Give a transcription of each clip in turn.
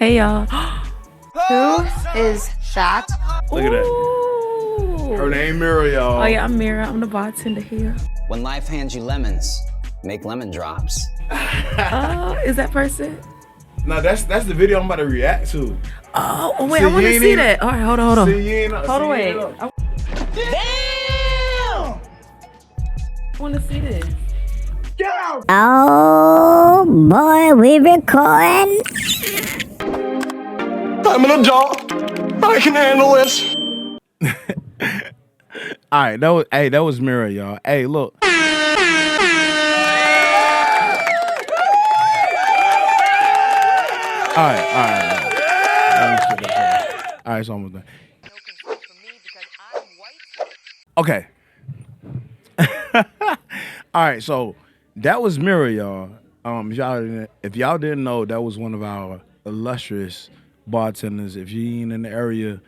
Hey y'all. Who is that? Look at that. Ooh. Her name Mira, y'all. Oh yeah, I'm Mira. I'm the bartender here. When life hands you lemons, make lemon drops. Is that person? No, that's the video I'm about to react to. Oh wait, See, I want you to ain't see even- that. All right, hold on. See, you ain't- Hold see, on, you wait. ain't know. I want to see this. Oh boy, we recording. I'm an adult. I can handle this. All right, that was Mira, y'all. Hey, look. All right, it's almost done. Okay. All right, so that was Mira, y'all. If y'all didn't know, that was one of our illustrious bartenders. If you ain't in the area,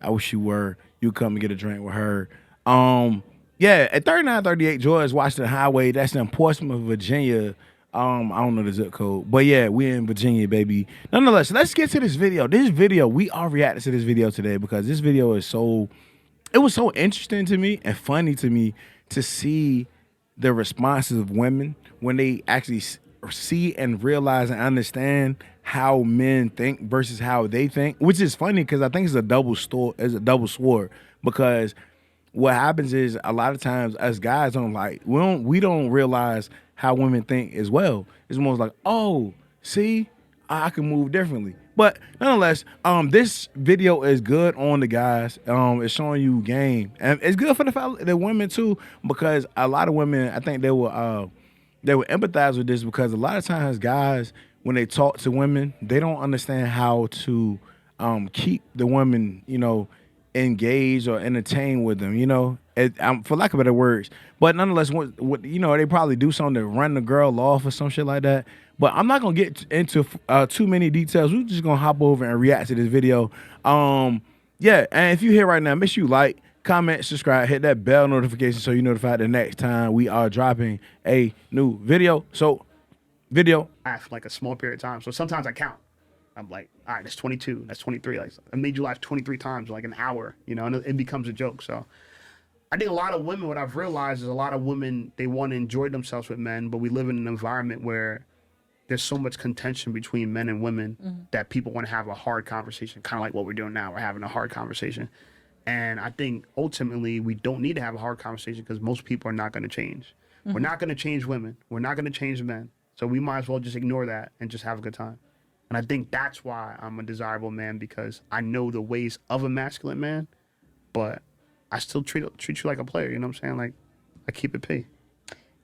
I wish you were. You come and get a drink with her. Yeah, at 3938 George Washington Highway, that's in Portsmouth, Virginia. I don't know the zip code, but yeah, we're in Virginia, baby. Nonetheless, let's get to this video. We are reacting to this video today because this video is it was so interesting to me and funny to me to see the responses of women when they actually see and realize and understand how men think versus how they think, which is funny because I think it's a double sword because what happens is a lot of times us guys we don't realize how women think as well. It's almost like, oh, see, I can move differently. But nonetheless, this video is good on the guys. It's showing you game, and it's good for the women too, because a lot of women, I think they will empathize with this because a lot of times guys, when they talk to women, they don't understand how to keep the women, engaged or entertained with them, for lack of better words. But nonetheless, they probably do something to run the girl off or some shit like that. But I'm not gonna get into too many details. We're just gonna hop over and react to this video. Yeah, and if you're here right now, make sure you like, comment, subscribe, hit that bell notification so you're notified the next time we are dropping a new video. So, video. For like a small period of time. So sometimes I count. I'm like, all right, that's 22, that's 23. Like, I made you laugh 23 times, like an hour, and it becomes a joke. So I think a lot of women, what I've realized is a lot of women, they want to enjoy themselves with men, but we live in an environment where there's so much contention between men and women that people want to have a hard conversation, kind of like what we're doing now. We're having a hard conversation. And I think ultimately we don't need to have a hard conversation because most people are not going to change. We're not going to change women. We're not going to change men. So we might as well just ignore that and just have a good time. And I think that's why I'm a desirable man, because I know the ways of a masculine man, but I still treat you like a player. You know what I'm saying? Like, I keep it P.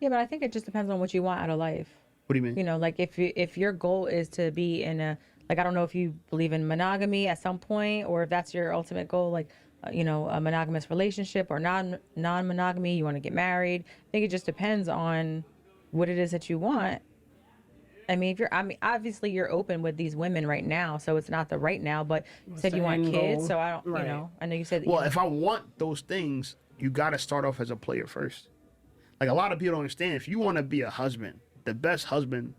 Yeah, but I think it just depends on what you want out of life. What do you mean? Like if your goal is to be in I don't know if you believe in monogamy at some point, or if that's your ultimate goal, like, a monogamous relationship or non-monogamy, you want to get married. I think it just depends on what it is that you want. Obviously you're open with these women right now, so it's not the right now, but you said you want kids, so I don't, right. I know you said that. Well, if I want those things, you got to start off as a player first. Like, a lot of people don't understand, if you want to be a husband, the best husband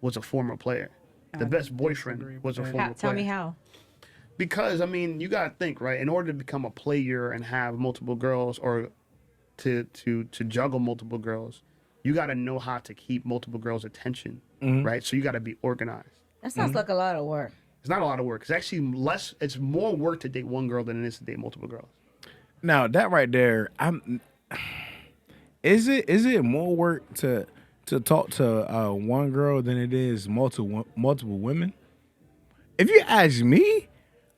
was a former player. The best boyfriend was a former player. Tell me how. Because, you got to think, right? In order to become a player and have multiple girls, or to juggle multiple girls, you got to know how to keep multiple girls' attention, right? So you got to be organized. That sounds like a lot of work. It's not a lot of work. It's actually it's more work to date one girl than it is to date multiple girls. Now that right there, is it more work to talk to one girl than it is multiple women? If you ask me,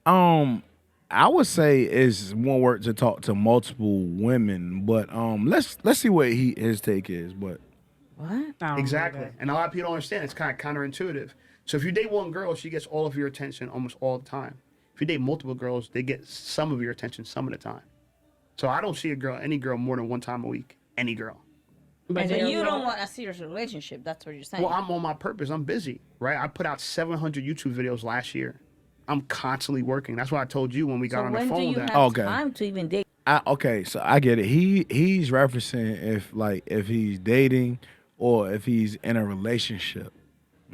I would say it's more work to talk to multiple women, but let's see what his take is. But What? Exactly. And a lot of people don't understand. It's kind of counterintuitive. So if you date one girl, she gets all of your attention almost all the time. If you date multiple girls, they get some of your attention some of the time. So I don't see any girl more than one time a week. Any girl. But you don't want a serious relationship. That's what you're saying. Well, I'm on my purpose. I'm busy, right? I put out 700 YouTube videos last year. I'm constantly working. That's what I told you when we got on the phone. So when do you that have time to even date? Okay, so I get it. He's referencing if he's dating or if he's in a relationship.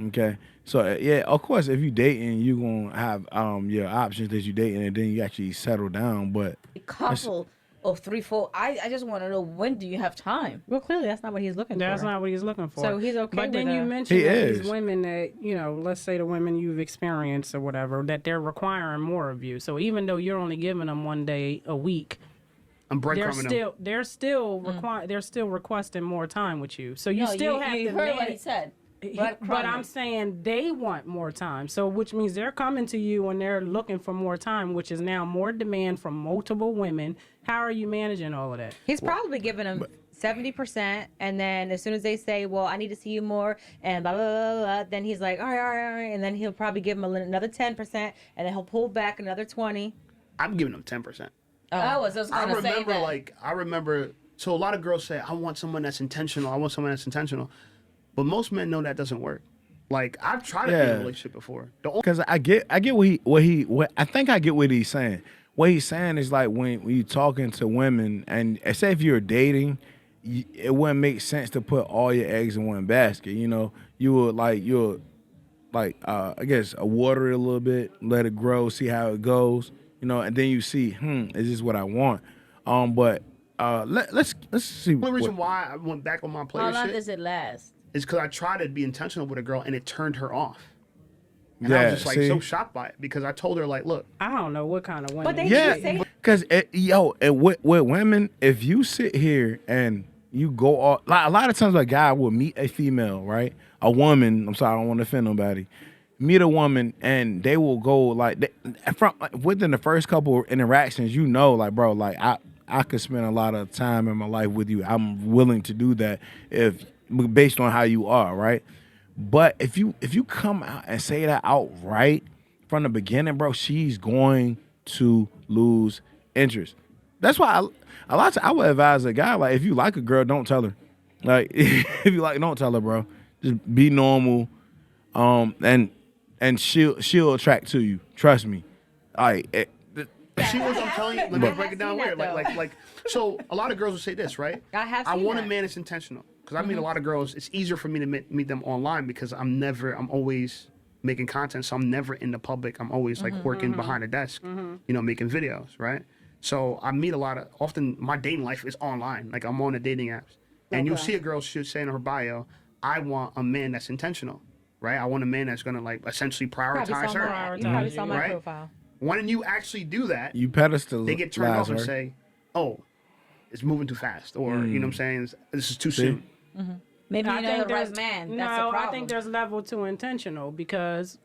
Okay, So yeah, of course, if you dating, you gonna have your options that you dating, and then you actually settle down. But A couple of 3, 4. I just want to know, when do you have time? Well, clearly that's not what he's looking That's for. not what he's looking for. So he's okay But then with you a- mentioned He that is. these women that, let's say the women you've experienced or whatever, that they're requiring more of you. So even though you're only giving them one day a week, I'm they're breadcrumbing them. they're still requesting more time with you. So you No, still have you to heard what manage- he said. But I'm saying they want more time. So which means they're coming to you and they're looking for more time, which is now more demand from multiple women. How are you managing all of that? He's probably giving them 70%, and then as soon as they say, "Well, I need to see you more," and blah blah blah, blah, then he's like, "All right, all right, all right," and then he'll probably give them another 10%, and then he'll pull back another 20. I'm giving them 10%. I was just I gonna say remember, that. so a lot of girls say, I want someone that's intentional. I want someone that's intentional. But most men know that doesn't work. Like, I've tried to be in Yeah. a relationship before. The only because I get what I think I get what he's saying. What he's saying is like when you talking to women, and say if you're dating, it wouldn't make sense to put all your eggs in one basket. You'll I guess water it a little bit, let it grow, see how it goes. And then you see, is this what I want? But let's see. only reason why I went back on my How player long shit does it last? is because I tried to be intentional with a girl and it turned her off. And Yeah, I was just like see? so shocked by it because I told her like, look, I don't know what kind of women. But they Yeah, should say because with women, if you sit here and you go all, like a lot of times a guy will meet a female, right? A woman. I'm sorry, I don't want to offend nobody. Meet a woman and they will go within the first couple of interactions, like, bro, like I could spend a lot of time in my life with you. I'm willing to do that based on how you are, right? But if you come out and say that outright from the beginning, bro, she's going to lose interest. That's why a lot of times I would advise a guy, like, if you like a girl, don't tell her. Like, if you like, don't tell her, bro. Just be normal, and she'll attract to you. Trust me. Like, see what I'm telling you? Let me break it down seen weird. that, Like, so a lot of girls will say this, right? I have I seen want a that. man that's intentional. Because I meet a lot of girls. It's easier for me to meet them online because I'm always making content. So I'm never in the public. I'm always like working behind a desk, making videos, right? So I meet often my dating life is online. Like I'm on the dating apps. And you'll see a girl say in her bio, I want a man that's intentional, right? I want a man that's going to like essentially prioritize her. You probably saw my Right? profile. When you actually do that, you pedestal. they get turned off and her. say, oh, it's moving too fast. Or, you know what I'm saying? This is too soon. Maybe you know the right there's- man. No, That's the problem. I think there's level to intentional because,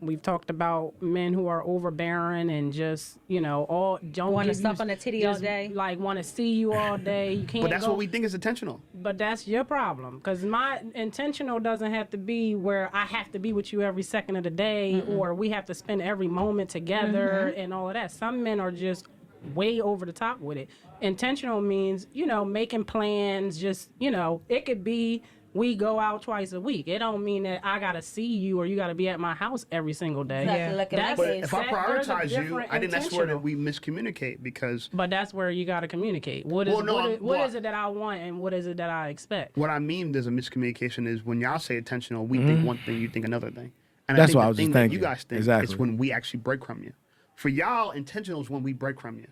we've talked about men who are overbearing and just, all don't Wanna give suck you- on the titty all just, day. like want to see you all day. You can't. But that's go, what we think is intentional. But that's your problem because my intentional doesn't have to be where I have to be with you every second of the day or we have to spend every moment together and all of that. Some men are just way over the top with it. Intentional means, making plans, just, it could be we go out twice a week. It don't mean that I got to see you or you got to be at my house every single day. Exactly, like in my That's- But case. if I there's a prioritize you, different I think that's where intentional. we miscommunicate because But that's where you got to communicate. What is Well, no, what well, is it that I want and what is it that I expect? what I mean there's a miscommunication is when y'all say intentional, we think one thing, you think another thing. And That's I think what the I was just thing that thinking. you guys think Exactly. is when we actually breadcrumb you. For y'all, intentional is when we breadcrumb you.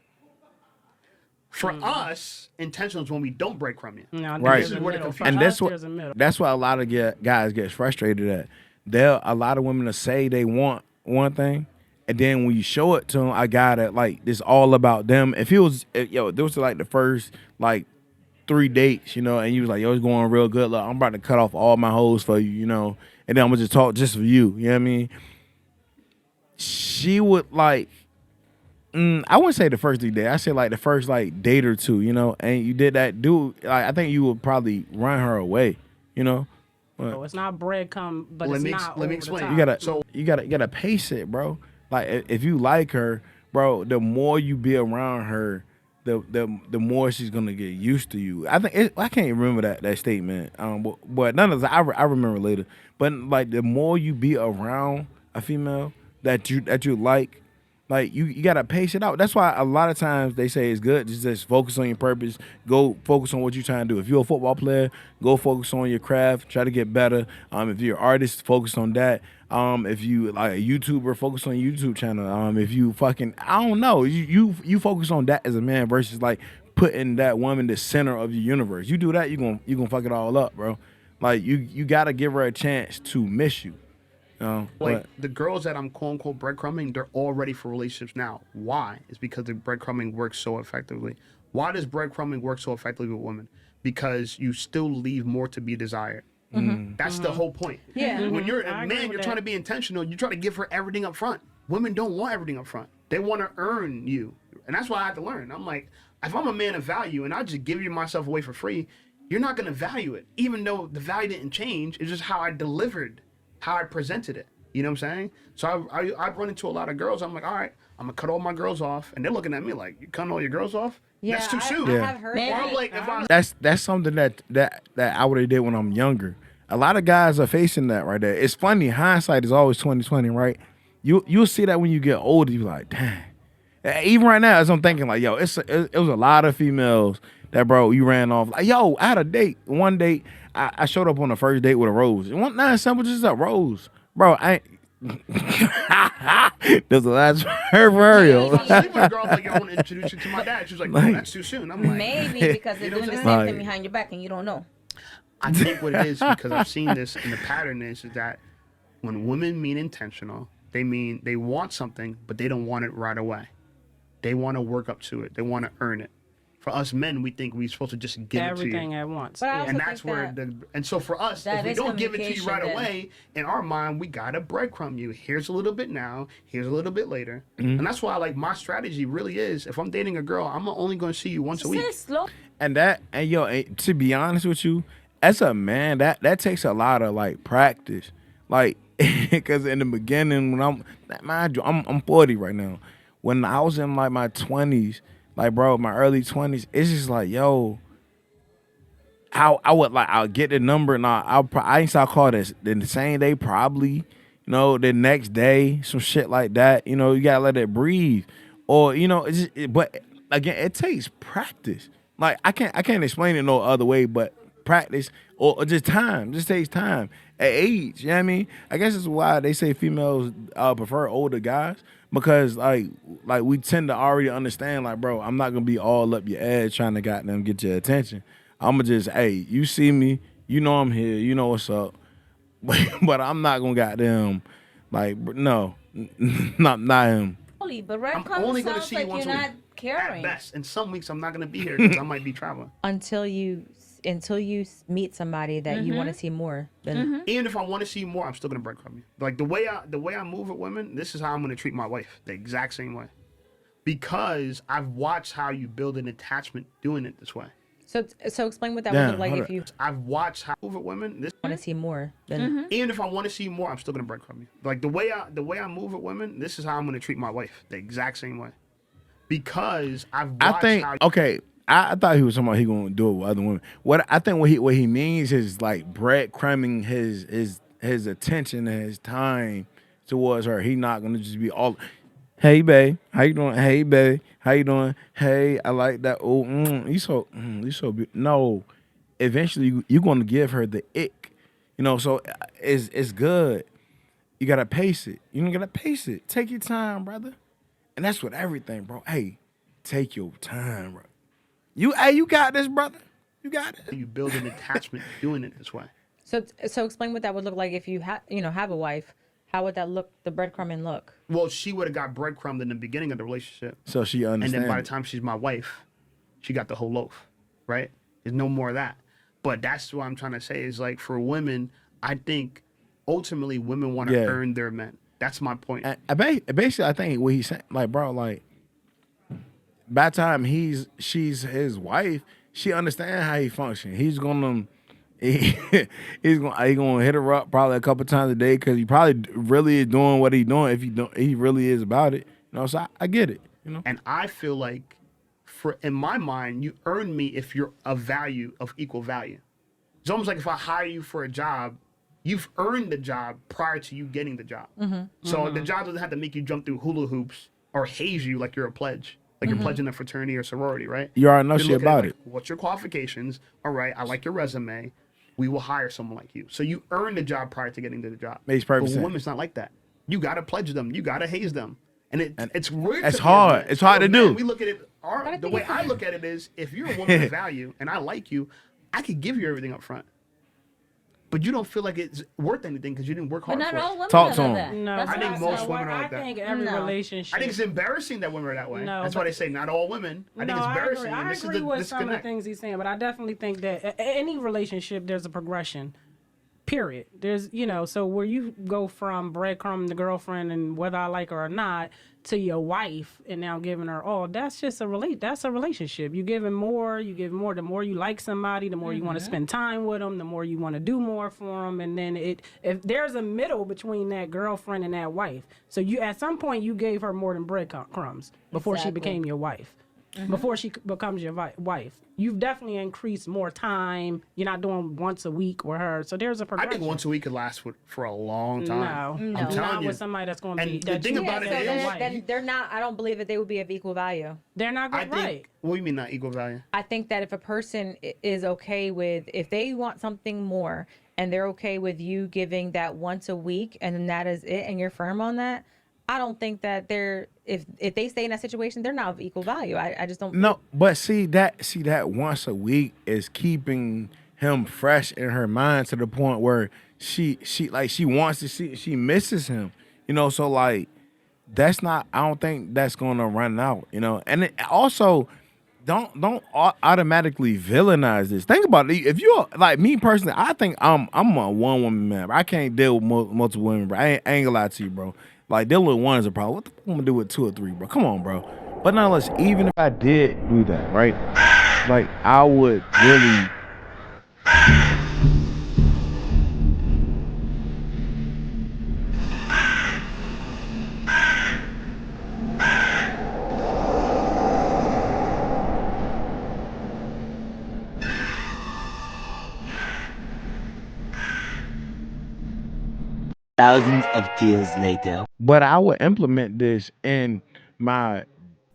For us, intentional is when we don't breadcrumb you. No, Right. there's a where the middle. confusion- For And us, that's there's a middle. that's why a lot of guys get frustrated at. A lot of women to say they want one thing, and then when you show it to them, I got it like it's all about them. If there was like the first like 3 dates, and you was like, yo, it's going real good. Look, I'm about to cut off all my hoes for you, and then I'm gonna just talk just for you. You know what I mean? She would like. I wouldn't say the first 3 days. I say like the first like date or two, and you did that, dude. Like I think you would probably run her away, So it's not breadcrumb, but Let it's me not let me over explain. the You top. gotta, So- you gotta pace it, bro. Like if you like her, bro, the more you be around her, the more she's gonna get used to you. I think I can't remember that statement. But none of that I remember later. But like the more you be around a female that you like, Like you gotta pace it out. That's why a lot of times they say it's good to just focus on your purpose. Go focus on what you're trying to do. If you're a football player, go focus on your craft. Try to get better. If you're an artist, focus on that. If you like a YouTuber, focus on your YouTube channel. If you fucking I don't know, you focus on that as a man versus like putting that woman the center of your universe. You do that, you gonna fuck it all up, bro. Like you gotta give her a chance to miss you. Like the girls that I'm quote unquote breadcrumbing, they're all ready for relationships now. Why? It's because the breadcrumbing works so effectively. Why does breadcrumbing work so effectively with women? Because you still leave more to be desired. That's the whole point. Yeah. When you're I a agree man, with you're that. trying to be intentional. You try to give her everything up front. Women don't want everything up front. They want to earn you. And that's why I had to learn. I'm like, if I'm a man of value and I just give you myself away for free, you're not going to value it. Even though the value didn't change, it's just how I delivered, how I presented it. You know what I'm saying? So I've run into a lot of girls. I'm like, all right, I'm going to cut all my girls off. And they're looking at me like, you cutting all your girls off? Yeah, That's too soon. I have heard Or that. I'm like, if I That's something that I would have did when I'm younger. A lot of guys are facing that right there. It's funny, hindsight is always 20/20, right? You'll see that when you get older, you're like, dang. Even right now, as I'm thinking, like, yo, it was a lot of females that, bro, you ran off. Like, yo, I had a date. One date, I showed up on the first date with a rose. It wasn't nothing simple, just a rose. Bro, I ain't. There's a last word for Ariel. if I sleep with a girl, I'm like, yo, I want to introduce you to my dad. She was like, no, that's too soon. I'm like, Maybe because they're doing the same Like- thing behind your back and you don't know. I think what it is, because I've seen this, and the pattern is that when women mean intentional, they mean they want something, but they don't want it right away. They want to work up to it. They want to earn it. For us men, we think we're supposed to just give Everything it to you. at once. But I Yeah. also And that's think where that- and so for us, That if we is don't give it to you right communication then. away, in our mind, we got to breadcrumb you. Here's a little bit now, here's a little bit later. And that's why, like, my strategy really is, if I'm dating a girl, I'm only going to see you once a week. Say slow. And to be honest with you, as a man, that takes a lot of like practice. Like, because in the beginning, when mind you, I'm 40 right now. When I was in like my 20s, like, bro, my early 20s, it's just like, yo, I'll get the number and I ain't start call this the same day, probably, the next day, some shit like that. You gotta let it breathe, or but again, it takes practice. Like I can't explain it no other way, but practice or just time. Just takes time. At age, you know what I mean? I guess it's why they say females prefer older guys, because like we tend to already understand, like, bro, I'm not gonna be all up your ass trying to goddamn get your attention. I'ma just, hey, you see me, you know I'm here, you know what's up. But I'm not gonna goddamn, like, no, not him. But I'm breadcrumbing only going to sounds see like you once you're a not week. At caring. best. And some weeks I'm not going to be here because I might be traveling. Until you meet somebody that you want to see more. Then Even if I want to see more, I'm still going to breadcrumb you. Like the way I move with women, this is how I'm going to treat my wife. The exact same way. Because I've watched how you build an attachment doing it this way. So explain what that Yeah, would look like hold if you I've watched how I move with women. This want to see more. Then even if I want to see more, I'm still going to breadcrumb you. Like the way I move with women, this is how I'm going to treat my wife. The exact same way. Because I've watched I think how okay. I thought he was talking about he gonna do it with other women. What he means is like breadcrumbing his attention and his time towards her. He not gonna just be all, hey babe, how you doing? Hey babe, how you doing? Hey, I like that. Oh, you so beautiful. No, eventually you're gonna give her the ick. So it's good. You gotta pace it. Gotta pace it. Take your time, brother. And that's with everything, bro. Hey, take your time, bro. You got this, brother. You got it. you build an attachment doing it this way. so explain what that would look like if you have a wife. How would that look? The breadcrumbing look. Well, she would have got breadcrumbed in the beginning of the relationship. So she And understands. then by the time she's my wife, she got the whole loaf, right? There's no more of that. But that's what I'm trying to say is, like, for women, I think ultimately women want to Yeah. earn their men. That's my point. Basically, I think what he's saying, like, bro, like, by the time she's his wife, she understands how he functions. He's gonna hit her up probably a couple times a day because he probably really is doing what he's doing. If he really is about it, So I get it, And I feel like, in my mind, you earn me if you're of equal value. It's almost like if I hire you for a job, you've earned the job prior to you getting the job. So the job doesn't have to make you jump through hula hoops or haze you like you're a pledge. Like you're pledging a fraternity or sorority, right? You already know They shit look at about like, it. What's your qualifications? All right, I like your resume. We will hire someone like you. So you earn the job prior to getting to the job. Makes perfect But sense. women's not like that. You got to pledge them. You got to haze them. And it's weird. It's to me as hard. men. It's hard to Men, do. We look at it. The way I look at it is, if you're a woman of value and I like you, I could give you everything up front. But you don't feel like it's worth anything because you didn't work But hard not for all it. women Talk are to 'em. that. No, That's I what think I'm most saying. women are I like that. think every No. relationship. I think it's embarrassing that women are that way. No, That's why they say not all women. I think No, it's embarrassing. I and this agree is the with some of the disconnect. things he's saying, but I definitely think that any relationship there's a progression. Period. There's, so where you go from breadcrumb the girlfriend and whether I like her or not to your wife and now giving her all, that's just that's a relationship. You give more. The more you like somebody, the more you want to spend time with them, the more you want to do more for them, and then if there's a middle between that girlfriend and that wife, so you at some point you gave her more than breadcrumbs before she Exactly. became your wife. Before she becomes your wife, you've definitely increased more time. You're not doing once a week with her, so there's a I progression. think once a week could last for a long time. No, I'm telling not you. with somebody that's going to be. And the that thing you- about So it then, is, then they're not. I don't believe that they would be of equal value. they're not I going think. right. What do you mean not equal value? I think that if a person is okay with, if they want something more and they're okay with you giving that once a week and then that is it and you're firm on that, I don't think that if they stay in that situation, they're not of equal value. I just don't. No, but see that once a week is keeping him fresh in her mind to the point where she wants to see, she misses him. So like that's not, I don't think that's gonna run out, And it also don't automatically villainize this. Think about it. If you're like me personally, I think I'm a one woman man. Bro. I can't deal with multiple women, bro. I ain't gonna lie to you, bro. Like dealing with one is a problem. What the fuck I'm gonna do with 2 or 3, bro? Come on, bro. But nonetheless, even if I did do that, right? Like I would really. Thousands of years later. But I would implement this in my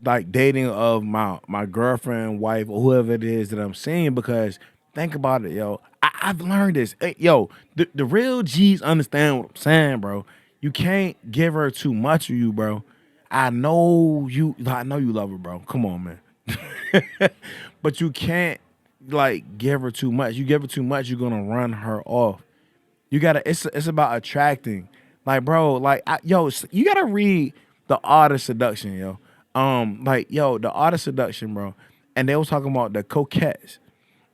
like dating of my girlfriend, wife, or whoever it is that I'm seeing, because think about it, yo. I've learned this. Hey, yo, the real G's understand what I'm saying, bro. You can't give her too much of you, bro. I know you love her, bro. Come on, man. But you can't like give her too much. You give her too much, you're gonna run her off. You gotta. It's about attracting. Like, bro. Like, you gotta read The Art of Seduction, yo. The Art of Seduction, bro. And they was talking about the coquettes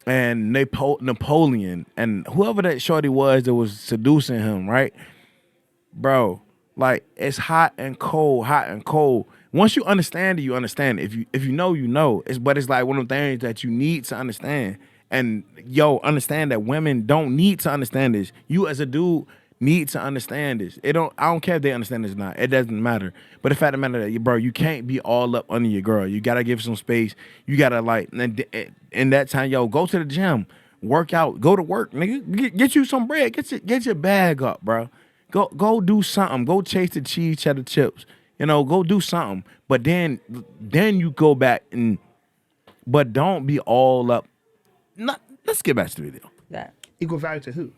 and Napoleon and whoever that shorty was that was seducing him, right, bro? Like, it's hot and cold, hot and cold. Once you understand it, you understand it. If you know, you know. But it's like one of the things that you need to understand. And understand that women don't need to understand this. You as a dude need to understand this. I don't care if they understand this or not. It doesn't matter. But the fact of the matter that, bro, you can't be all up under your girl. You gotta give some space. You gotta in that time, go to the gym, work out, go to work, nigga. Get you some bread. Get your bag up, bro. Go do something. Go chase the cheese cheddar chips. Go do something. But then you go back but don't be all up. Let's get back to the video. That. Equal value to who?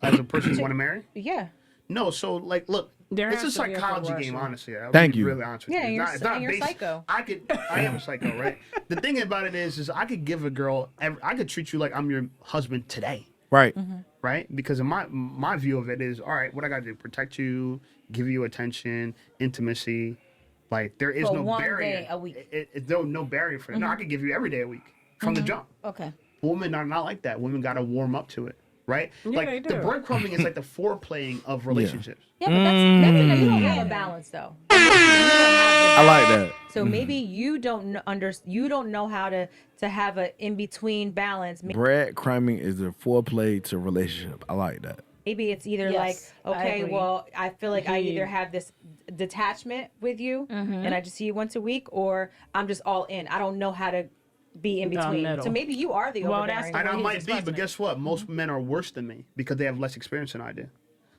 As a person you want to marry? Yeah. No, so like, look, There it's a has to be a psychology progression. game, honestly. I'll Thank be you. Really honest with Yeah, you. you're It's not you're based- psycho. I am a psycho, right? The thing about it is I could give a girl, I could treat you like I'm your husband today, Right. right? Because in my view of it is, all right, what I got to do? Protect you, give you attention, intimacy. Like, there is For no one barrier. day a week. It's no barrier for it. No, I could give you every day a week from the jump. Okay. Women are not like that. Women got to warm up to it, right? Yeah, like they the do. breadcrumbing is like the foreplaying of relationships. Yeah, but that's you don't have a balance though. You don't have the I like that. So maybe you don't you don't know how to have a in between balance. Breadcrumbing is the foreplay to relationship. I like that. Maybe it's either Yes, I like, okay, agree. well, I feel like I either have this detachment with you and I just see you once a week, or I'm just all in. I don't know how to be in between. middle. So maybe you are the Well, overbearing. that's And I Well, might he's be, but expressing it. guess what? Most men are worse than me because they have less experience than I do.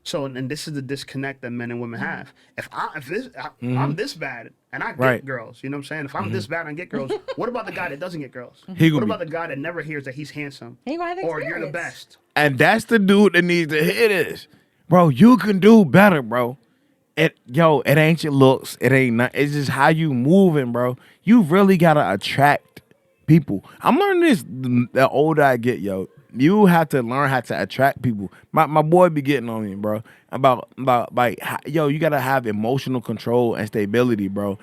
So, and this is the disconnect that men and women have. Mm-hmm. I'm this bad and I get Right. girls, you know what I'm saying? If I'm this bad and I get girls, what about the guy that doesn't get girls? He What gonna about the guy that never hears that he's handsome? He gonna have Or you're the experience. best. And that's the dude that needs to hear this. Bro, you can do better, bro. It ain't your looks. It ain't not, it's just how you moving, bro. You really gotta attract people. I'm learning this the older I get, yo. You have to learn how to attract people. My boy be getting on me, bro. About like, you gotta have emotional control and stability, bro.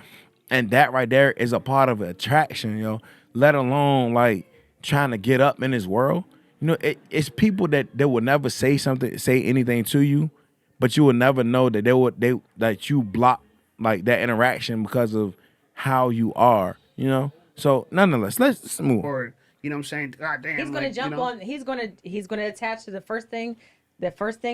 And that right there is a part of attraction, yo. Let alone like trying to get up in this world. You know, it's people that will never say anything to you, but you will never know that that you block like that interaction because of how you are. You know. So nonetheless, let's move. Or, you know what I'm saying? God damn. He's gonna like, jump you know, on. He's gonna attach to the first thing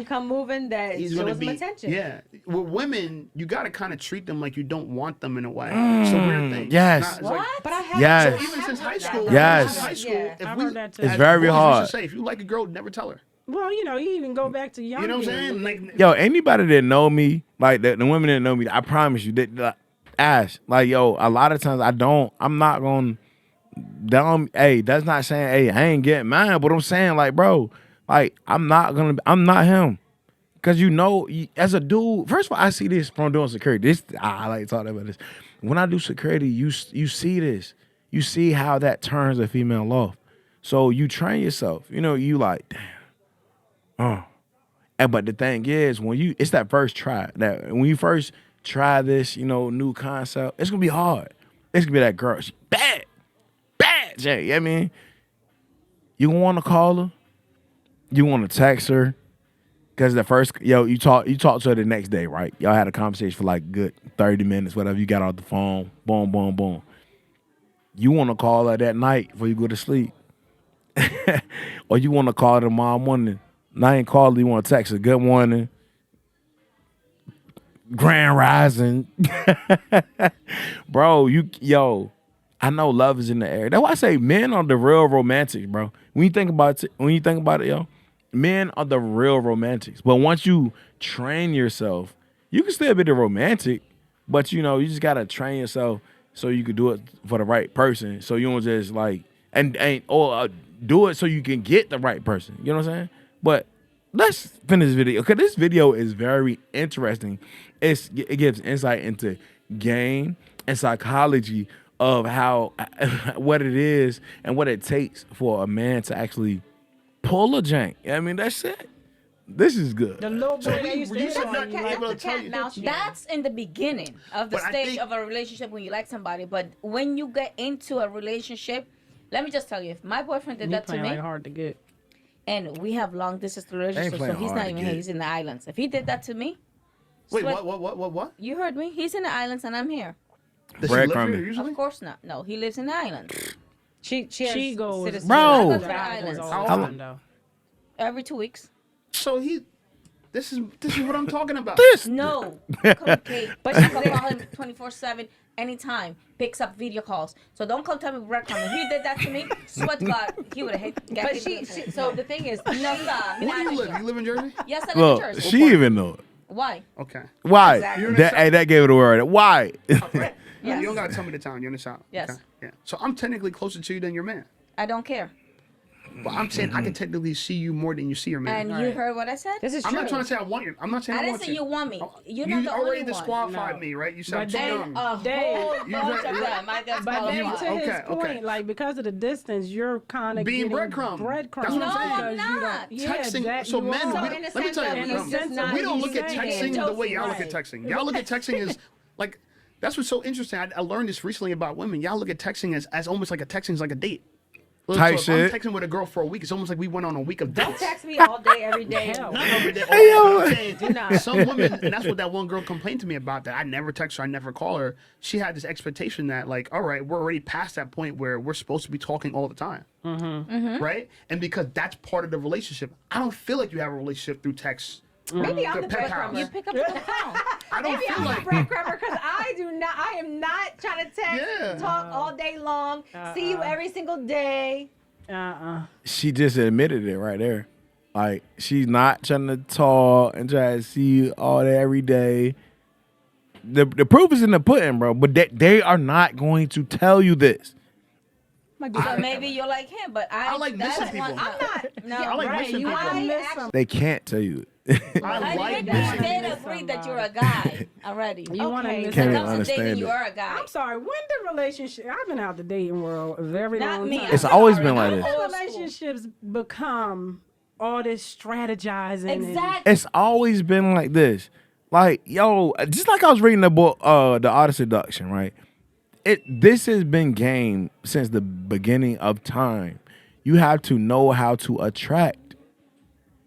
come moving that He's shows gonna him be attention. Yeah. With women, you gotta kind of treat them like you don't want them in a way. It's a weird thing. yes. It's like- But I have. Yes. so even since high school, Yes. since high school, Yeah. if I've we, heard that too. It's as very boys, we hard. should say, if you like a girl, never tell her. Well, you even go back to young. You know what I'm men. saying? Like, Yo, anybody that know me, like the women that know me, I promise you, that Ash, like yo, a lot of times I'm not gonna down. Hey, that's not saying, hey, I ain't getting mine, but I'm saying, like, bro, like I'm not him. Cause as a dude, first of all, I see this from doing security. I like talking about this. When I do security, you see this. You see how that turns a female off. So you train yourself. You know, you like, damn. But the thing is, it's that first try. That when you first try this, new concept, it's gonna be hard. It's gonna be that girl. She bad, Jay. I mean, you gonna want to call her. You want to text her. Cause the first, you talk to her the next day, right? Y'all had a conversation for like good 30 minutes, whatever. You got off the phone, boom, boom, boom. You want to call her that night before you go to sleep, or you want to call her tomorrow morning. And I ain't called her. You want to text her, good morning, grand rising, bro. I know love is in the air. That's why I say men are the real romantics, bro. When you think about it, yo. Men are the real romantics. But once you train yourself, you can still be the romantic, but you just gotta train yourself so you can do it for the right person. So you don't just like do it so you can get the right person. You know what I'm saying? But let's finish this video. Okay, this video is very interesting. It gives insight into game and psychology of how what it is and what it takes for a man to actually pull a jank. I mean, that's it. This is good. The little boy that used to you hit should on not you. be able to tell you. That's in the beginning of the But I stage think- of a relationship when you like somebody. But when you get into a relationship, let me just tell you, if my boyfriend did You that to playing me, like hard to get. and we have long distance relationship, so playing he's hard not to even here, get. he's in the islands. If he did that to me, Wait, sweat- what? you heard me. He's in the islands and I'm here. Does she live Breadcrumbing. here usually? Of course not. No, he lives in the islands She She goes. citizenship. Bro. I go to the Backwards islands all How the long? time, though. every 2 weeks. So this is what I'm talking about. No, communicate. But you can call him 24/7, anytime. Picks up video calls. So don't come tell me breadcrumbing. If he did that to me, swear to God, he would have hit. But so the thing is, no, stop. Where do you live? You live in Jersey? Yes, I live in Look, Jersey. she even know it. Why? Okay. Why? Exactly. You're in the That gave it a word. Why? Right. Yes. You don't gotta tell me the town. You're in the south. Yes. Okay. Yeah. So I'm technically closer to you than your man. I don't care. But I'm saying I can technically see you more than you see your man. And you heard what I said? this is I'm true. not trying to say I want you. I'm not saying I I didn't want say you want me. You're you not the already only one. disqualified No. me, right? You said I'm But too they- young. A Dave, whole you bunch right- of them. I guess But then to Okay, his okay. point, like because of the distance, you're kind of Being getting breadcrumb. breadcrumbs. That's what I'm saying. No, I'm because you not. don't. Yeah, Texting. that So you men, are. we, in a let me sense tell that you, in a no, sense that we don't he's look at saying. texting the way y'all look Right. at texting. Y'all look at texting as like that's what's so interesting. I learned this recently about women. Y'all look at texting as almost like texting is like a date. Type so if shit. I'm texting with a girl for a week, it's almost like we went on a week of Don't dates. text me all day, every day. Hell. Not every day. Hey, yo. I'm saying, Do not. some women, and that's what that one girl complained to me about, that I never text her, I never call her. She had this expectation that, like, all right, we're already past that point where we're supposed to be talking all the time. Right? And because that's part of the relationship, I don't feel like you have a relationship through text. Maybe I'm the pen pals. breadcrumber. You pick up the phone. I don't Maybe feel I'm like the breadcrumber because I am not trying to text, Yeah. talk all day long, see you every single day. Uh-uh. She just admitted it right there. Like, she's not trying to talk and try to see you all day every day. The proof is in the pudding, bro. But they are not going to tell you this. So maybe you're like him, but I like that's missing people. I'm not. No, I like Right, missing you people. want to miss them. They can't tell you. I like Maybe missing they people. agree that you're a guy already. You wanna okay, miss Can't when even it comes to dating, understand you it. are a guy. I'm sorry. When did relationship? I've been out the dating world a very Not long me. time. It's always been like When this. did Old school. relationships become all this strategizing? and- Exactly. It's always been like this. Like, yo, just like I was reading the book, The Art of Seduction, right? This has been game since the beginning of time. You have to know how to attract.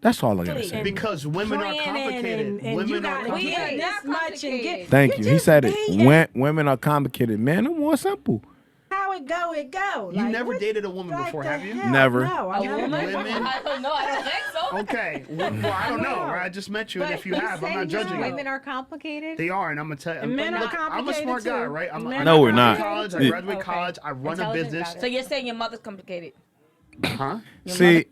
That's all I gotta say. Because women are Planning complicated. and you Women are gotta complicated. get this much and get. Thank you. He said it. When Women are complicated. Men are more simple. how it go, it go. You Like, never what dated a woman like before, the have you? hell? Never. No, I never. Women. I don't know. I don't think so. Okay. Well, I don't know. Right? I just met you, and if you have, I'm not judging you. Women are complicated. They are, and I'm gonna tell you. And men are Look, I'm a smart complicated, guy, too. right? Men No, are we're not. College, I Yeah. graduated Okay. college. I run a Intelligent business. about So you're saying your mother's complicated? Huh? See,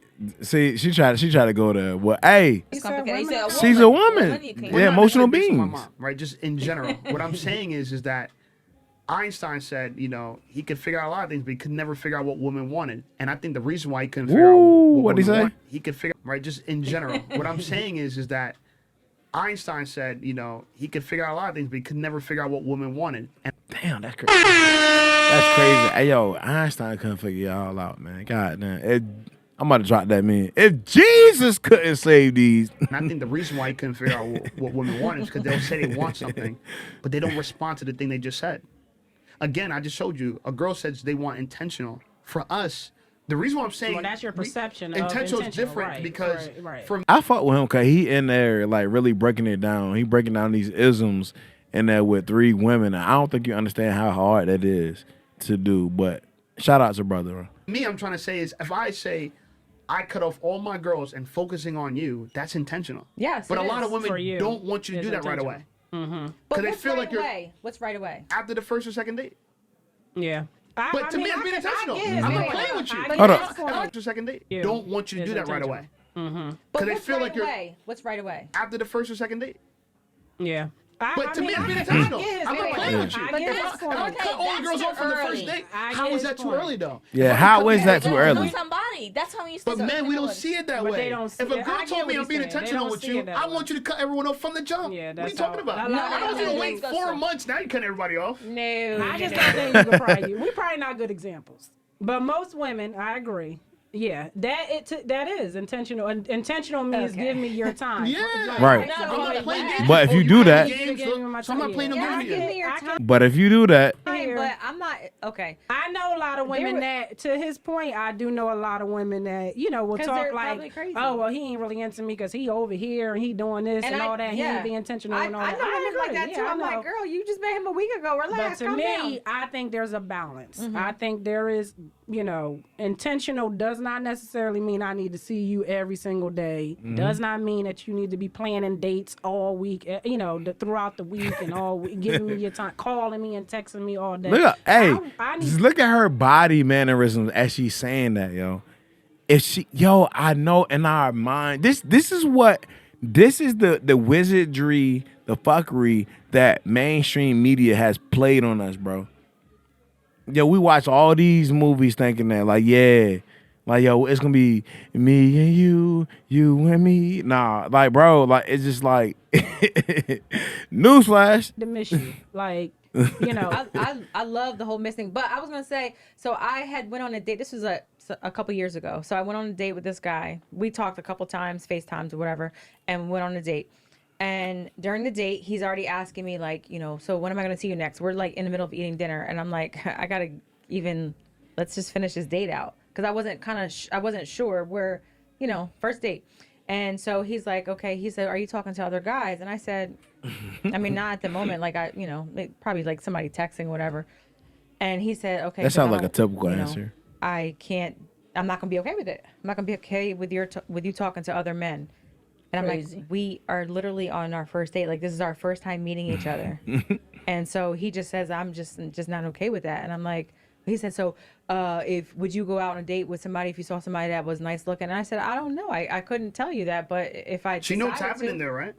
she tried to go there. Well, hey, It's complicated. You said she's a woman. You can't- Yeah, Not emotional necessarily based on my beings. mom, right? Just in general. What I'm saying is that Einstein said, he could figure out a lot of things, but he could never figure out what women wanted. And I think the reason why he couldn't figure out what What'd he women say? want, he could figure right. Just in general. What I'm saying is that Einstein said, he could figure out a lot of things, but he could never figure out what women wanted. And Damn, that's crazy. That's crazy. Hey, yo, Einstein couldn't figure y'all out, man. God damn. I'm about to drop that meme. If Jesus couldn't save these, I think the reason why he couldn't figure out what women want is because they'll say they want something, but they don't respond to the thing they just said. Again, I just showed you. A girl says they want intentional. For us, the reason why I'm saying Well, that's your perception of intentional is intentional, different right, because right. for I fuck with him because he in there like really breaking it down. He breaking down these isms in there with 3 women. And I don't think you understand how hard that is to do. But shout out to brother. me, I'm trying to say is if I say I cut off all my girls and focusing on you, that's intentional. Yes, But a it lot is. of women For you, don't want you to it's do that right away. But Because they what's feel right like you're away? What's right away? after the first or second date. Yeah. But to me, it's being intentional. I'm not playing with you. Hold up. After second date, Yeah. don't want you to It's do that right intentional. away. But they what's feel right like you're- away? What's right away? After the first or second date. Yeah. But to me, it's being intentional. get his I'm not point. playing with you. I get his If I point. cut all the girls That's off from the too first early. date, I how get is his that too point. early though? Yeah, how is that too Know early? somebody. That's how you. But man, we don't see it that But way. they don't see If a it. girl I get told what me he's I'm being saying. They intentional don't with see you, it that I way. want you to cut everyone off from the jump. Yeah, What are you that's talking how- about? a lot I of don't want you to women wait go 4 so. months. Now you cut everybody off. No. I just don't think you could probably. We probably not good examples. But most women, I agree. Yeah, that is intentional. Intentional means Okay. give me your time. Yeah. Right. No, I'm not playing games. But if you Oh, do play that- games, Give me my so I'm not time. playing no Yeah, games give with me you. your time. But if you do that, Fine, but I'm not okay. I know a lot of women were- that, to his point, I do know a lot of women that, will 'Cause talk they're probably like, crazy. oh, well, he ain't really into me because he over here and he doing this and, all that. He ain't being intentional and all I that. know women like agree. that too. Yeah, I I'm like, know. girl, you just met him a week ago. But Relax, to calm me, down. I think there's a balance. I think there is, intentional does not necessarily mean I need to see you every single day. Does not mean that you need to be planning dates all week, throughout the week and all week, giving me your time, calling me and texting me all day. look at I need just look at her body mannerisms as she's saying that, yo. If she, I know in our mind, this is the wizardry, the fuckery that mainstream media has played on us, bro. Yo, we watch all these movies thinking that, it's gonna be me and you and me. Nah, bro, it's just like newsflash. to miss you. Like, I love the whole missing. But I was gonna say, so I had went on a date. This was a couple years ago. So I went on a date with this guy. We talked a couple times, FaceTimes or whatever, and went on a date. And during the date, he's already asking me so when am I gonna see you next? We're like in the middle of eating dinner, and I'm like, let's just finish this date out because I wasn't sure where, first date. And so he's like, okay. He said, are you talking to other guys? And I said, I mean, not at the moment. Probably like somebody texting, whatever. And he said, okay. That so sounds like a typical answer. I'm not gonna be okay with it. I'm not gonna be okay with with you talking to other men. And I'm like, we are literally on our first date. Like, this is our first time meeting each other. And so he just says, I'm just not okay with that. And I'm like, He said, so if would you go out on a date with somebody if you saw somebody that was nice looking? And I said, I don't know. I couldn't tell you that, but if I She knows what's decided happening to, there, right?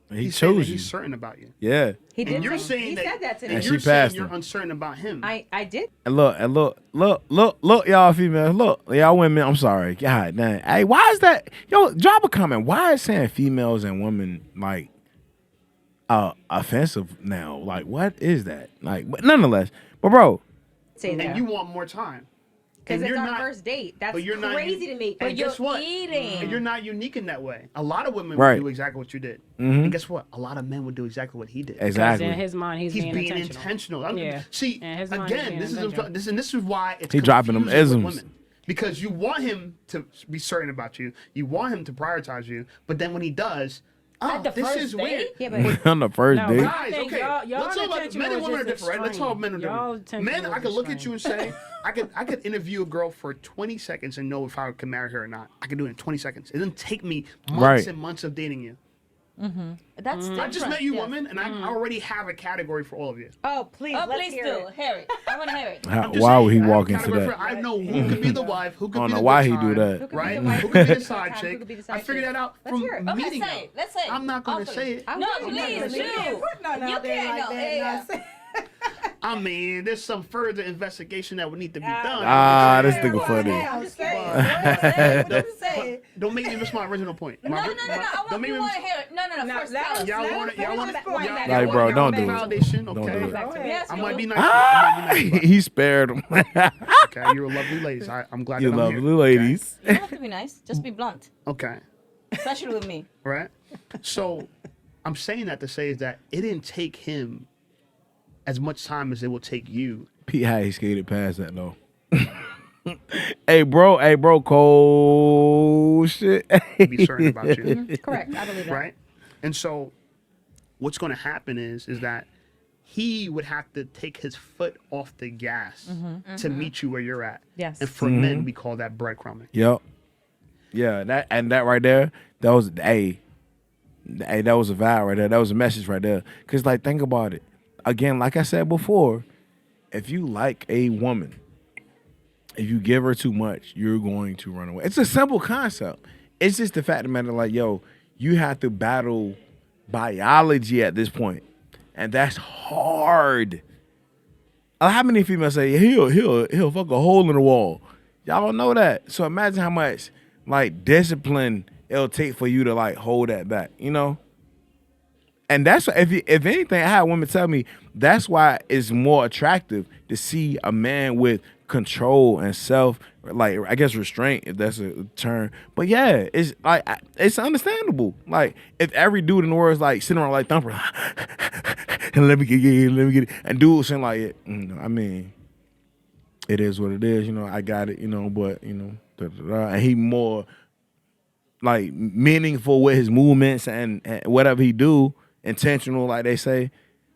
He He's saying that chose you. he's certain about you. Yeah. he did. And you're say- saying he said that to me. and she you're saying passed you're him. uncertain about him. I did. And look, y'all females. Look, y'all women. I'm sorry. God dang. Hey, why is that? Yo, drop a comment. Why is saying females and women like offensive now? Like, what is that? Like, but nonetheless. But bro, Say and that you want more time. because And it's you're our not- first date. That's but you're not crazy to me. And you're guess what? eating. And you're not unique in that way. A lot of women Right. would do exactly what you did. Mhm. And guess what? A lot of men would do exactly what he did. exactly. In his mind, he's being intentional. intentional. Yeah. See, In his mind, he's again, being this is intentional. this is why it's He dropping them confusing with isms. women. Because you want him to be certain about you, you want him to prioritize you, but then when he does, At the this first is date? weird. Yeah, but On the first No, date. but I Guys, think okay, y'all let's talk about intentional men and is women are just different, right? Let's talk about men are Y'all different. intentional Men, is I could look at strange. you and say, I could interview a girl for 20 seconds and know if I could marry her or not. I could do it in 20 seconds. It didn't take me months Right. and months of dating you. That's I just different, met you, yes. woman, and I already have a category for all of you. oh, please, Oh, let's please hear do. it. Hear it. I want to hear it. I'm just Why saying, would he I have a walk into category that? for- I know who could be the wife, who could I don't be know the why good he do time, that. Who could be right? the wife, Who could be the who side could chick? be the I side figured chick? that out Let's from hear it. Okay, meeting say you. it. Let's say it. I'm not going to Hopefully. say it. I No, wouldn't. please, I'm not gonna you. say it. You can't. No, yeah. I mean, there's some further investigation that would need to be done. Ah, this nigga funny. I'm just kidding. Don't make me miss my original point. No, no, no, no. I want Don't make you me want miss. to hear it. No, no, no. First, let tell us- us. Y'all want it? Y'all want it? Like, bro, don't do it. Foundation, Don't okay. do it. Yes, I you might do. be nice. I might be nice. he spared him. Okay, you're a lovely ladies. I'm glad You that I'm lovely here. ladies. You don't have to be nice. Just be blunt. Okay, Especially with me. right. So, I'm saying that to say is that it didn't take him as much time as it will take you. Pete how he skated past that though. Hey bro, cold shit. To be certain about you. Correct. I believe that. Right? And so what's going to happen is that he would have to take his foot off the gas to meet you where you're at. Yes. And for men, we call that breadcrumbing. Yep. Yeah, that right there, that was that was a vibe right there. That was a message right there. Cause like think about it. Again, like I said before, if you like a woman, if you give her too much, you're going to run away. It's a simple concept. It's just the fact of the matter, like, yo, you have to battle biology at this point. And that's hard. How many females say he'll fuck a hole in the wall? Y'all don't know that. So imagine how much like discipline it'll take for you to like hold that back, you know? And that's if anything, I had women tell me that's why it's more attractive to see a man with control and self, like I guess restraint, if that's a term. But yeah, it's like it's understandable. Like if every dude in the world is like sitting around like thumper, and let me get it, and dudes saying like, I mean, it is what it is. You know, I got it. You know, but you know, and he more like meaningful with his movements and whatever he do. Intentional, like they say,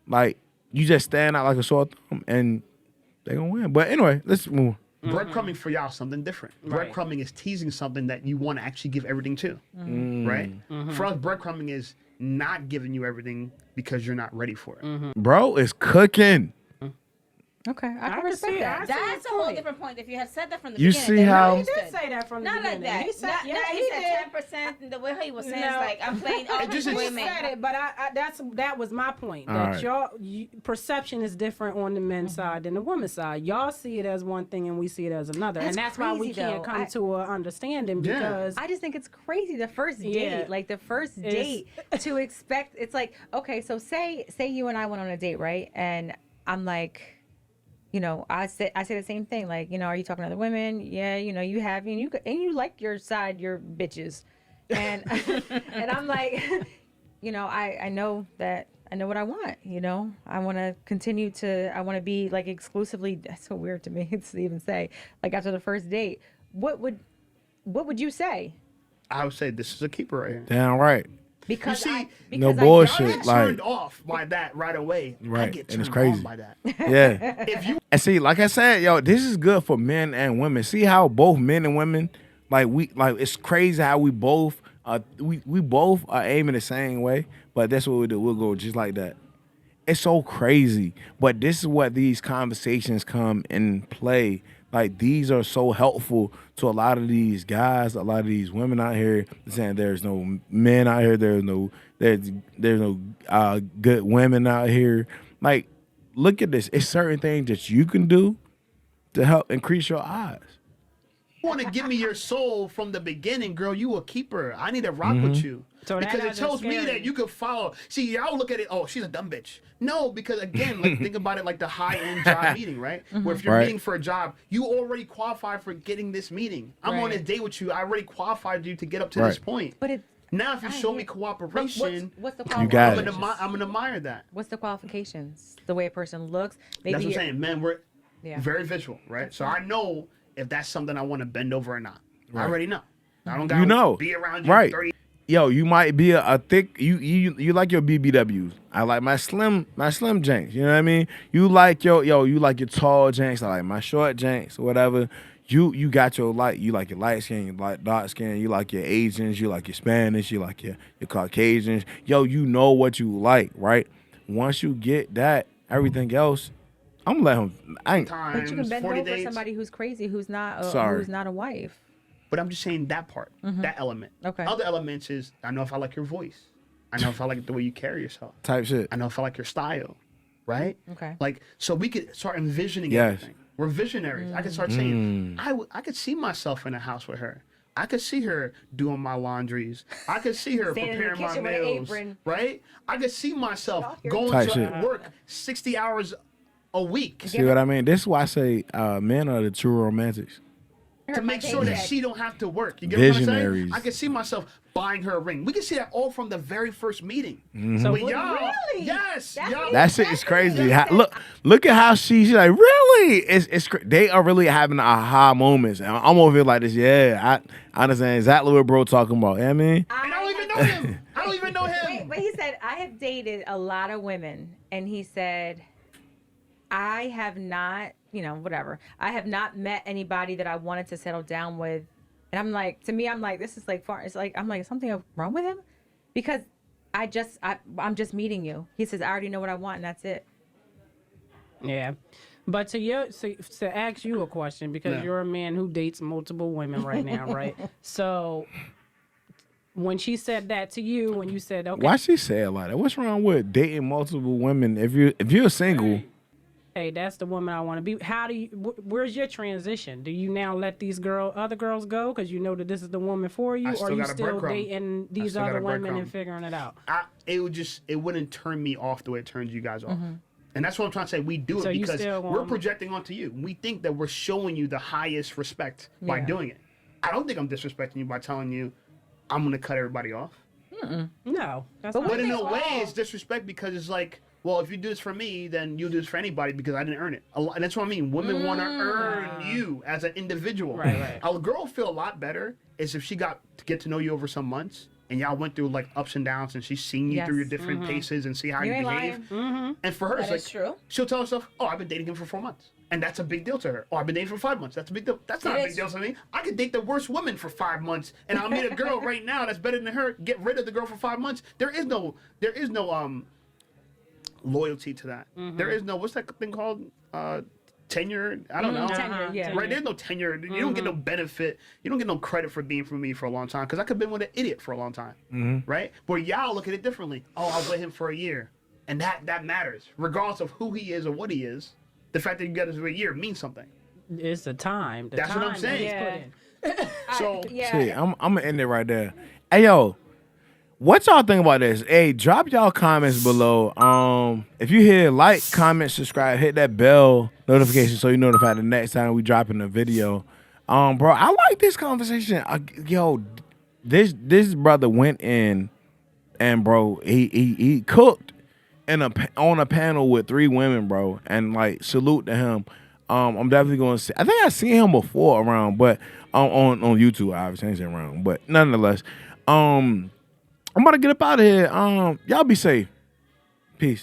like you just stand out like a sore thumb and they gonna win. But anyway, let's move. Breadcrumbing for y'all something different. Right. Breadcrumbing is teasing something that you want to actually give everything to, right? For us, breadcrumbing is not giving you everything because you're not ready for it. Bro, it's cooking. Okay, I can can respect see it. that. I see That's his a whole point. different point. If you had said that from the You beginning, see then how- I He did understood. say that from the Not like beginning. that. He said, Not, yeah, not, he he said did. 10%. The way he was saying No. is like, I'm playing all just- the He women. said it, but that was my point. All That right. y'all perception is different on the men's side than the women's side. Y'all see it as one thing and we see it as another, That's and that's why we crazy, can't though. come to an understanding Yeah. because I just think it's crazy. The first date, Yeah. like the first It's- date, to expect. It's like, okay, so say you and I went on a date, right? And I'm like, you know, I say the same thing. Like, you know, are you talking to other women? Yeah, you know, you have, and you like your side, your bitches, and and I'm like, you know, I know that. I know what I want, you know. I want to be like exclusively. That's so weird to me to even say. Like after the first date, what would you say? I would say this is a keeper right here. Damn right. Because see, I, No because bullshit. Y'all Shit, get like- turned off by that right away. I Right, get and it's turned crazy. on by that. Yeah. If you And see, like I said, yo, this is good for men and women. See how both men and women, like it's crazy how we both we both are aiming the same way, but that's what we do. We'll go just like that. it's so crazy. But this is what these conversations come in play. Like, these are so helpful to a lot of these guys, a lot of these women out here saying there's no men out here, there's no good women out here. Like, look at this. It's certain things that you can do to help increase your odds. You want to give me your soul from the beginning, girl, you a keeper. I need to rock with you. So that because it doesn't tells me scare that you. you could follow. See, y'all look at it, oh, she's a dumb bitch. No, because again, like think about it like the high-end job meeting, right? Where if you're Right. meeting for a job, you already qualify for getting this meeting. I'm on a Right. date with you. I already qualified you to get up to Right. this point. But it. Now, if you I show me hear- cooperation, What's the You got I'm it. gonna admire that. What's the qualifications? The way a person looks. Maybe That's what I'm you're- saying, man. We're Yeah. very visual, right? So I know if that's something I want to bend over or not. I already know. I don't You gotta know. be around you Right. 30. Yo, you might be a thick. You like your BBWs. I like my slim janks. You know what I mean? You like your tall janks. I like my short janks or whatever. You got your you like your light skin, you like dark skin, you like your Asians, you like your Spanish, you like your Caucasians. Yo, you know what you like, right? Once you get that, everything else, I'm gonna let him. I ain't. But you can bend 40 over days. somebody who's crazy, who's not Sorry. a wife. But I'm just saying that part, that element. Okay. Other elements is I know if I like your voice. I know if I like the way you carry yourself. Type shit. I know if I like your style, right? Okay. Like, so we could start envisioning Yes. everything. We're visionaries. I could start saying, I could see myself in a house with her. I could see her doing my laundries. I could see her Standing in the preparing my kitchen with an meals, apron. right? I could see myself going Type to shit. work 60 hours a week See what I mean? This is why I say men are the true romantics. to make sure that she don't have to work. You get what I'm saying? Visionaries. I could see myself buying her a ring. We can see that all from the very first meeting. So But what- y'all, Really? yes, That's y'all. what That shit is crazy. Look at how she's like, really? They are really having aha moments. And I'm over here like this. Yeah, I understand exactly what bro talking about. You know what I mean? And I don't even know him. I don't even know him. Wait, but he said, I have dated a lot of women. And he said, I have not, whatever. I have not met anybody that I wanted to settle down with. And I'm like, to me, I'm like, this is like far. It's like, I'm like, is something wrong with him? Because I'm just meeting you. He says, I already know what I want and that's it. Yeah. But to ask you a question, because Yeah. you're a man who dates multiple women right now, right? So when she said that to you, when you said, okay, Why she say it like that? What's wrong with dating multiple women if you're single? hey, that's the woman I want to be. How do you? Where's your transition? Do you now let these other girls go because you know that this is the woman for you, I or still are you got a still breadcrumb. dating these still got other a women breadcrumb. and figuring it out? It wouldn't turn me off the way it turns you guys off. And that's what I'm trying to say. We do it So you because still we're want- projecting onto you. We think that we're showing you the highest respect by Yeah. doing it. I don't think I'm disrespecting you by telling you I'm going to cut everybody off. No, that's But not. But in they a way, all- it's disrespect because it's like, well, if you do this for me, then you'll do this for anybody because I didn't earn it. And that's what I mean. Women want to earn you as an individual. Right. A girl feel a lot better is if she got to get to know you over some months and y'all went through like ups and downs and she's seen you Yes. through your different paces and see how you You ain't behave. lying. And for her, That it's is like, true. she'll tell herself, oh, I've been dating him for 4 months. And that's a big deal to her. Oh, I've been dating for 5 months. That's a big deal. That's not It a big is. deal to me. I could date the worst woman for 5 months and I'll meet a girl right now that's better than her, get rid of the girl for 5 months. There is no loyalty to that. There is no, what's that thing called? Tenure? I don't know. Tenure, yeah. Right, there's no tenure. You don't get no benefit. You don't get no credit for being for me for a long time because I could have been with an idiot for a long time. Right? But y'all look at it differently. Oh, I was with him for a year. And that matters. Regardless of who he is or what he is, the fact that you got us for a year means something. It's the time. The That's what time I'm saying. that was put in. So, Yeah. See, I'm gonna end it right there. Hey yo, what y'all think about this? Hey, drop y'all comments below. If you hear like, comment, subscribe, hit that bell notification so you notified the next time we dropping a video. Bro, I like this conversation. This brother went in and bro, he cooked on a panel with 3 women, bro, and like salute to him. I'm definitely going to see. I think I seen him before around, but on YouTube, obviously, I ain't seen him around. But nonetheless, I'm about to get up out of here. Y'all be safe. Peace.